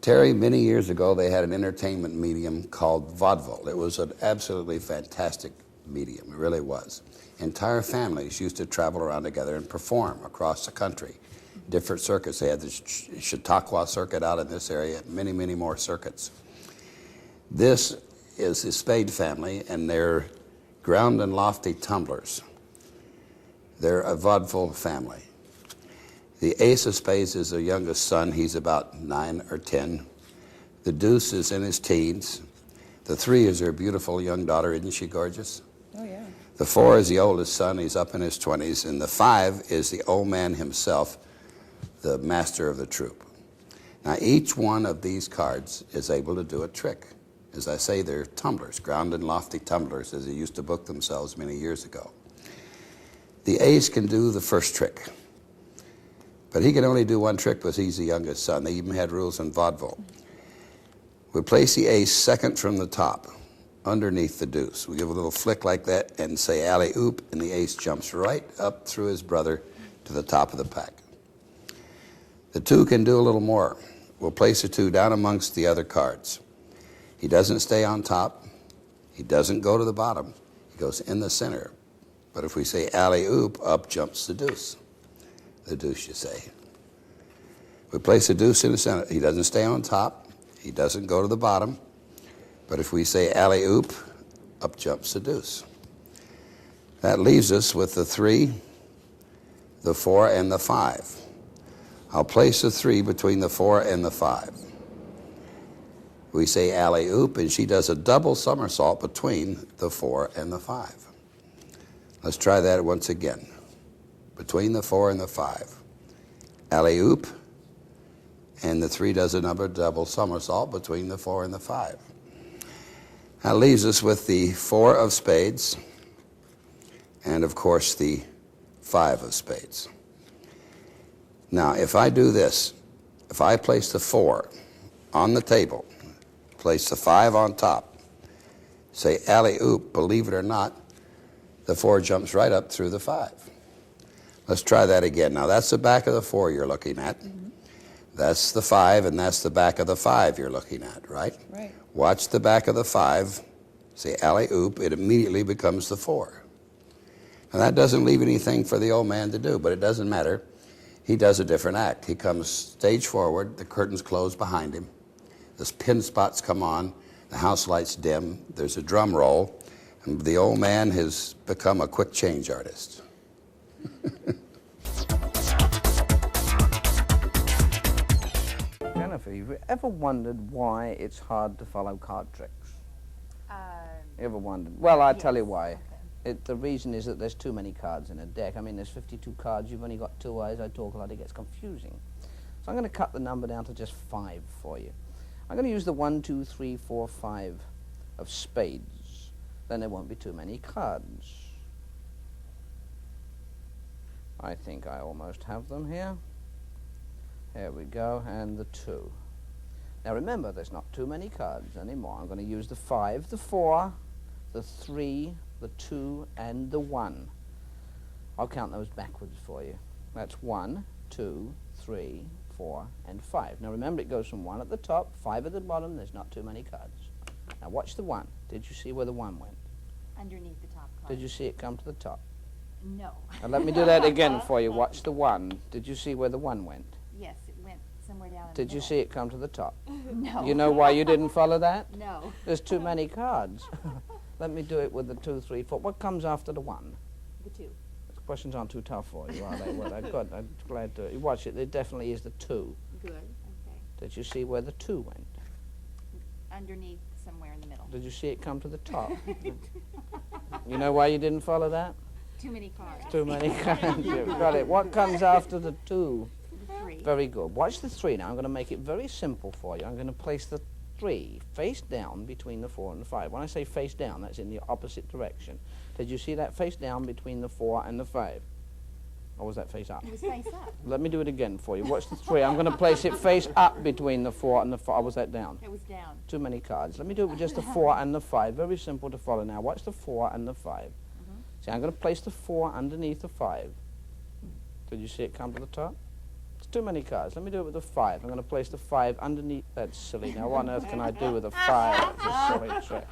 Terry, many years ago, they had an entertainment medium called vaudeville. It was an absolutely fantastic medium. It really was. Entire families used to travel around together and perform across the country. Different circuits. They had the Chautauqua circuit out in this area, many, many more circuits. This is the Spade family, and they're ground and lofty tumblers. They're a vaudeville family. The ace of spades is their youngest son. He's about 9 or 10. The deuce is in his teens. The 3 is their beautiful young daughter. Isn't she gorgeous? Oh, yeah. The 4 is the oldest son. He's up in his 20s. And the 5 is the old man himself, the master of the troupe. Now, each one of these cards is able to do a trick. As I say, they're tumblers, ground and lofty tumblers, as they used to book themselves many years ago. The ace can do the first trick. But he can only do one trick because he's the youngest son. They even had rules in vaudeville. We place the ace second from the top, underneath the deuce. We give a little flick like that and say alley-oop, and the ace jumps right up through his brother to the top of the pack. The 2 can do a little more. We'll place the 2 down amongst the other cards. He doesn't stay on top. He doesn't go to the bottom. He goes in the center. But if we say alley-oop, up jumps the deuce. The deuce, you say. We place the deuce in the center. He doesn't stay on top. He doesn't go to the bottom. But if we say alley-oop, up jumps the deuce. That leaves us with the 3, the 4, and the 5. I'll place the 3 between the 4 and the 5. We say alley-oop, and she does a double somersault between the 4 and the 5. Let's try that once again. Between the 4 and the 5. Alley-oop, and the 3 does another double somersault between the 4 and the 5. That leaves us with the 4 of spades, and of course the 5 of spades. Now, if I do this, if I place the 4 on the table, place the 5 on top, say alley-oop, believe it or not, the 4 jumps right up through the 5. Let's try that again. Now, that's the back of the 4 you're looking at. Mm-hmm. That's the 5, and that's the back of the 5 you're looking at, right? Right. Watch the back of the 5, say alley-oop, it immediately becomes the 4. Now, that doesn't leave anything for the old man to do, but it doesn't matter. He does a different act. He comes stage forward, the curtains close behind him, the pin spots come on, the house lights dim, there's a drum roll, and the old man has become a quick change artist. Jennifer, have you ever wondered why it's hard to follow card tricks? You ever wondered? Well, I'll tell you why. Okay. The reason is that there's too many cards in a deck. I mean, there's 52 cards, you've only got 2 eyes, I talk a lot, it gets confusing. So I'm going to cut the number down to just 5 for you. I'm going to use the 1, 2, 3, 4, 5 of spades. Then there won't be too many cards. I think I almost have them here. Here we go, and the 2. Now remember, there's not too many cards anymore. I'm going to use the 5, the 4, the 3, the 2, and the 1. I'll count those backwards for you. That's 1, 2, 3, 4, and 5. Now remember, it goes from 1 at the top, 5 at the bottom. There's not too many cards. Now watch the 1. Did you see where the 1 went? Underneath the top card. Did you see it come to the top? No. Now let me do that again for you. Watch the 1. Did you see where the 1 went? Yes, it went somewhere down in Did the you middle. see it come to the top? No. You know why you didn't follow that? No. There's too many cards. Let me do it with the 2, 3, 4. What comes after the 1? The 2. The questions aren't too tough for you, are they? Well, good. I'm glad to. Watch it. There definitely is the 2. Good. Okay. Did you see where the 2 went? Underneath, somewhere in the middle. Did you see it come to the top? You know why you didn't follow that? Too many cards. Too many cards. You've got it. What comes after the 2? The 3. Very good. Watch the 3 now. I'm going to make it very simple for you. I'm going to place the 3 face down between the 4 and the 5. When I say face down, that's in the opposite direction. Did you see that face down between the 4 and the 5? Or was that face up? It was face up. Let me do it again for you. Watch the 3. I'm going to place it face up between the 4 and the 5. Or was that down? It was down. Too many cards. Let me do it with just the 4 and the 5. Very simple to follow now. Watch the 4 and the 5. See, I'm going to place the 4 underneath the 5. Did you see it come to the top? It's too many cards. Let me do it with the 5. I'm going to place the 5 underneath. That's silly. Now, what on earth can I do with a 5? It's a silly trick.